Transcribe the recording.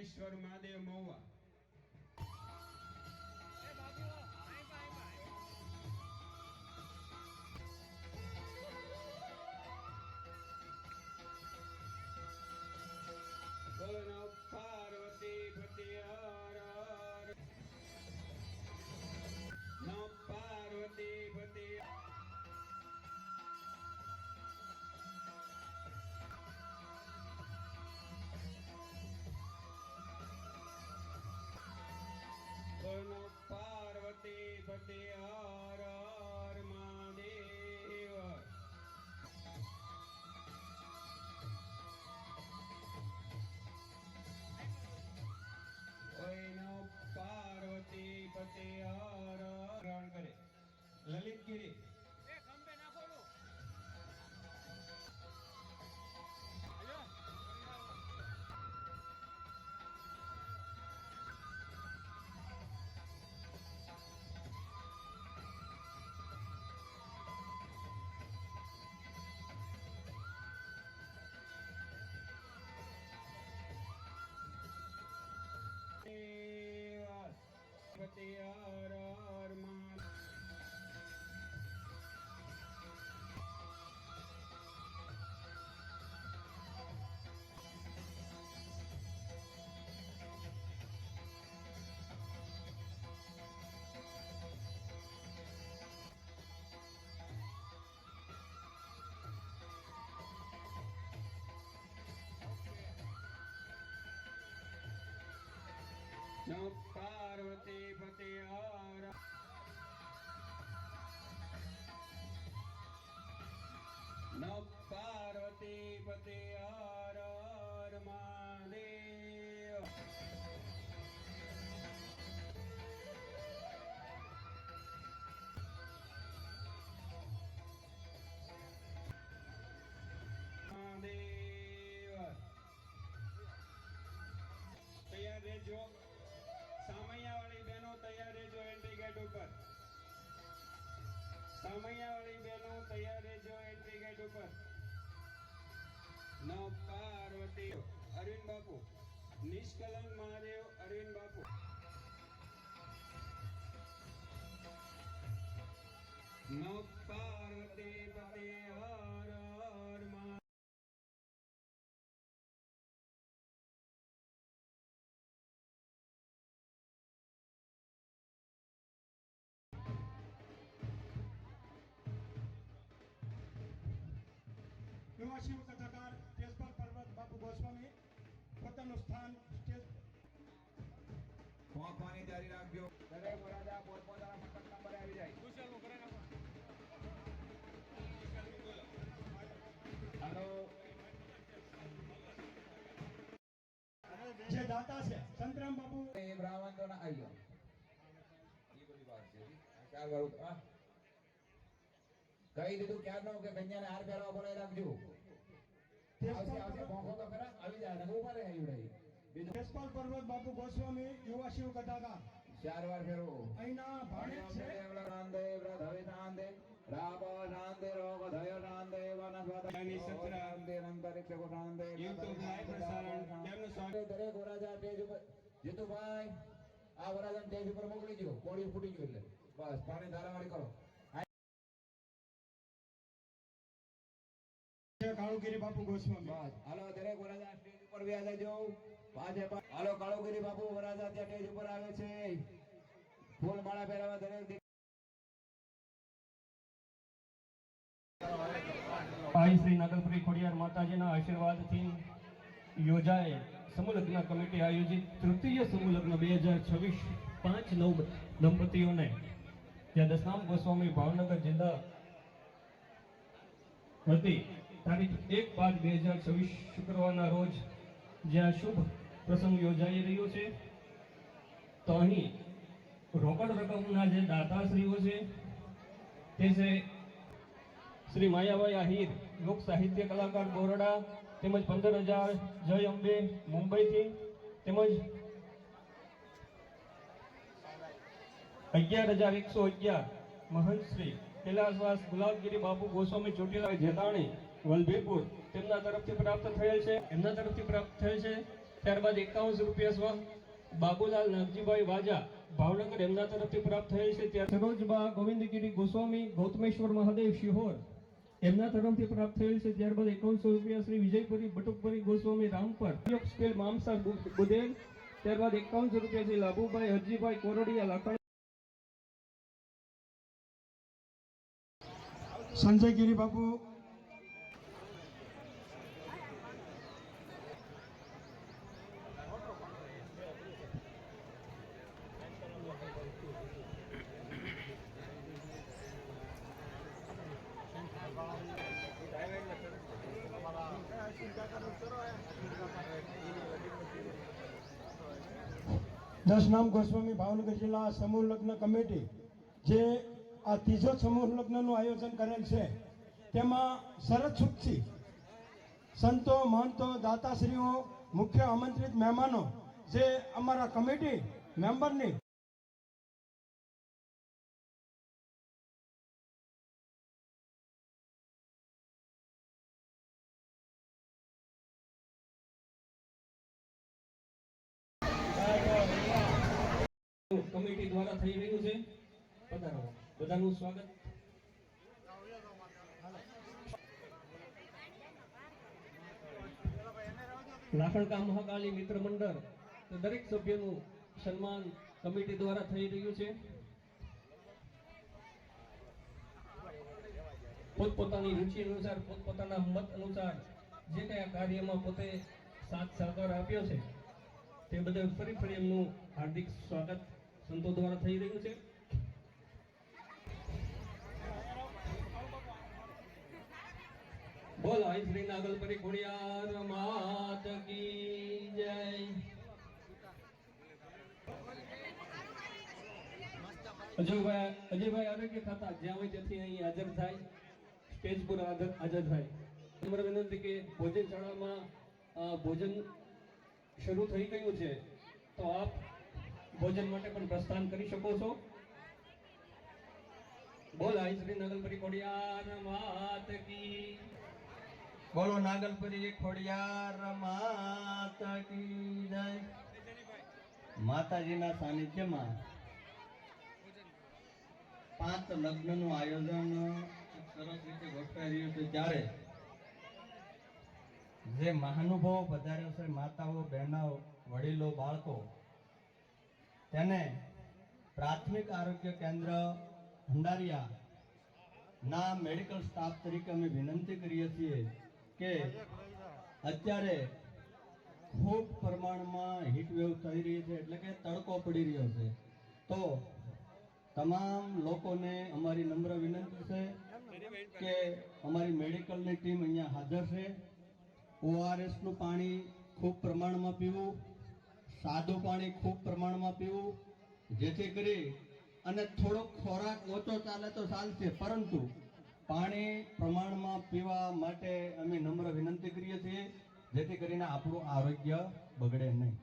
ઉમાશ્વર મહાદેવ મહુવા. પાર્વતી પતિ હર હર નમો પાર્વતી પતિ નમો પાર્વતી પતિ હર હર મહાદેવ. પાર્વતી પતિ હર ગ્રહણ કરે. લલિતગીરી પતિ હર હર નમો પાર્વતી પતિ હર નમો પાર્વતી પતિ હર હર મહાદેવ. મહાદેવ તૈયાર રહેજો. સામૈયાવાળી બહેનો તૈયાર રહેજો. એન્ટ્રી ગેટ ઉપર સામૈયાવાળી બહેનો તૈયાર રહેજો. એન્ટ્રી ગેટ ઉપર. નમો પાર્વતી અરવિંદ બાપુ નિષ્કલંક મહાદેવ અરવિંદ બાપુ. નમો પાર્વતી પતિ હર હર મહાદેવ. યુવા શિવ કથાકાર તેજપાલ પર્વત બાપુ ગોસ્વામી પોતાનું સ્થાન સ્ટેજ પહોંચવાની જારી રાખજો. દરેક વરાજા પોતપોતાના મતલબ નંબરે આવી જાય. હાલો જે દાતા છે સંતરામ બાપુ એ બ્રાહ્મણ તો ના આવ્યો. એ બધી વાત છે. ચાર વાર હા કહી દીધું ક્યારનો કે કન્યાને હાર પહેરવા બોલાવી રાખજો. આવશે આવશે ભોંકો તો ખરા આવી જાય. ઉભા રહે આવી તેજપાલ પર્વત બાપુ ગોસ્વામી યુવા શિવ કથાકાર ચાર વાર ફેરવો. અહીંના ભાણેજ છે. રામદેવ ધવે શાંતે રામ શાંતે રોગ ધય શાંતે વનસ્પતિ શાંતે અંતરિક્ષ કો શાંતે. YouTube લાઈવ પ્રસારણ તેમનું સ્વાગત. દરેક વરાજા સ્ટેજ ઉપર જીતુભાઈ આ વરાજા સ્ટેજ ઉપર મોકલી દો. કોળી ફૂટી ગયું એટલે બસ પાણી ધારાવાળી કરો. કાળુગીરી બાપુ ગોસ્વામી બસ હાલો દરેક વરાજા સ્ટેજ ઉપર બેસી જાઓ. પાછે હાલો કાળુગીરી બાપુ વરાજા ત્યાં સ્ટેજ ઉપર આવે છે. ફૂલ માળા પહેરાવા દરેક ભાઈ શ્રી નાગલપુરી ખોડિયાર માતાજીના આશીર્વાદથી યોજાયેલ સમૂહલગ્ન કમિટી આયોજિત તૃતીય સમૂહલગ્ન 2026 5-9 દંપતીઓને જ્યાં દશનામ ગોસ્વામી ભાવનગર જિલ્લા વતી તારીખ 1/5/2026 શુક્રવારના રોજ જ્યાં શુભ પ્રસંગ યોજાઈ રહ્યો છે તો અહીં રોકડ રકમના જે દાતાશ્રીઓ છે તે છે શ્રી માયાભાઈ આહિર લોક સાહિત્ય કલાકાર બોરડા તેમજ 15,000 જય અંબે મુંબઈથી તેમજ 11,111 મહંત શ્રી કૈલાસવાસ ગુલાબગીરી બાપુ ગોસ્વામી ચોટીલા જેતાણી વલભીપુર તેમના તરફથી પ્રાપ્ત થયેલ છે. એમના તરફથી પ્રાપ્ત થયેલ છે ત્યારબાદ 51 રૂપિયા સ્વ બાબુલાલ નાગજીભાઈ વાજા ભાવનગર એમના તરફથી પ્રાપ્ત થયેલ છે. ત્યારે સરોજબા ગોવિંદગીરી ગોસ્વામી ગૌતમેશ્વર મહાદેવ શિહોર એમના તરફથી પ્રાપ્ત થયેલ છે. ત્યારબાદ 51 રૂપિયા શ્રી વિજયપુરી બટુકપુરી ગોસ્વામી રામપર સ્પેલ મામસા બુદેલ. ત્યારબાદ 51 રૂપિયા શ્રી લાભુભાઈ હરજીભાઈ કોરડિયા લાખણ. સંજય ગિરી બાપુ, દશનામ ગોસ્વામી ભાવનગર જિલ્લા સમૂહ લગ્ન કમિટી જે આ ત્રીજો સમૂહ લગ્નનું આયોજન કરેલ છે તેમાં શરત છૂટથી સંતો મહંતો દાતાશ્રીઓ મુખ્ય આમંત્રિત મહેમાનો જે અમારા કમિટી મેમ્બરની કમિટી દ્વારા થઈ રહ્યું છે. પધારો, બધાનું સ્વાગત. લાખણકા મહાકાળી મિત્ર મંડળ તો દરેક સભ્યનું સન્માન કમિટી દ્વારા થઈ રહ્યું છે. પોતપોતાની રુચિ અનુસાર પોતપોતાના મત અનુસાર જે કઈ આ કાર્યમાં પોતે સાથ સહકાર આપ્યો છે તે બદલ ફરી એમનું હાર્દિક સ્વાગત સંતો દ્વારા થઈ રહ્યું છે. બોલો શ્રી નાગલપરી ખોડિયાર માત કી જય. અજયભાઈ આરોગ્ય ખાતા જ્યાં હોય ત્યાંથી અહીં હાજર થાય, સ્ટેજ પર હાજર થાય. તમારે વિનંતી કે ભોજનશાળામાં ભોજન શરૂ થઈ ગયું છે તો આપ ભોજન માટે પણ પ્રસ્થાન કરી શકો છો. બોલ શ્રી નાગલપરી ખોડિયાર માત કી. બોલો નાગલપરી ખોડિયાર માત કી જય. માતાજીના સાનિધ્યમાં 5 લગ્નનું આયોજન સરસ રીતે ગોઠવાઈ રહ્યું છે ત્યારે જે મહાનુભાવો પધાર્યો છે, માતાઓ, બહેનો, વડીલો, બાળકો, તેને પ્રાથમિક આરોગ્ય કેન્દ્ર ભંડારિયા ના મેડિકલ સ્ટાફ તરીકે અમે વિનંતી કરીએ છીએ કે અત્યારે ખૂબ પ્રમાણમાં હીટ વેવ થઈ રહી છે, એટલે કે તડકો પડી રહ્યો છે. તો તમામ લોકોને અમારી નમ્ર વિનંતી છે કે અમારી મેડિકલની ટીમ અહીંયા હાજર છે. ઓઆરએસનું પાણી ખૂબ પ્રમાણમાં પીવું, સાદું પાણી ખૂબ પ્રમાણમાં પીવું, જેથી કરી અને થોડોક ખોરાક ઓછો ચાલે તો ચાલશે, પરંતુ પાણી પ્રમાણમાં પીવા માટે અમે નમ્ર વિનંતી કરીએ છીએ, જેથી કરીને આપણું આરોગ્ય બગડે નહીં.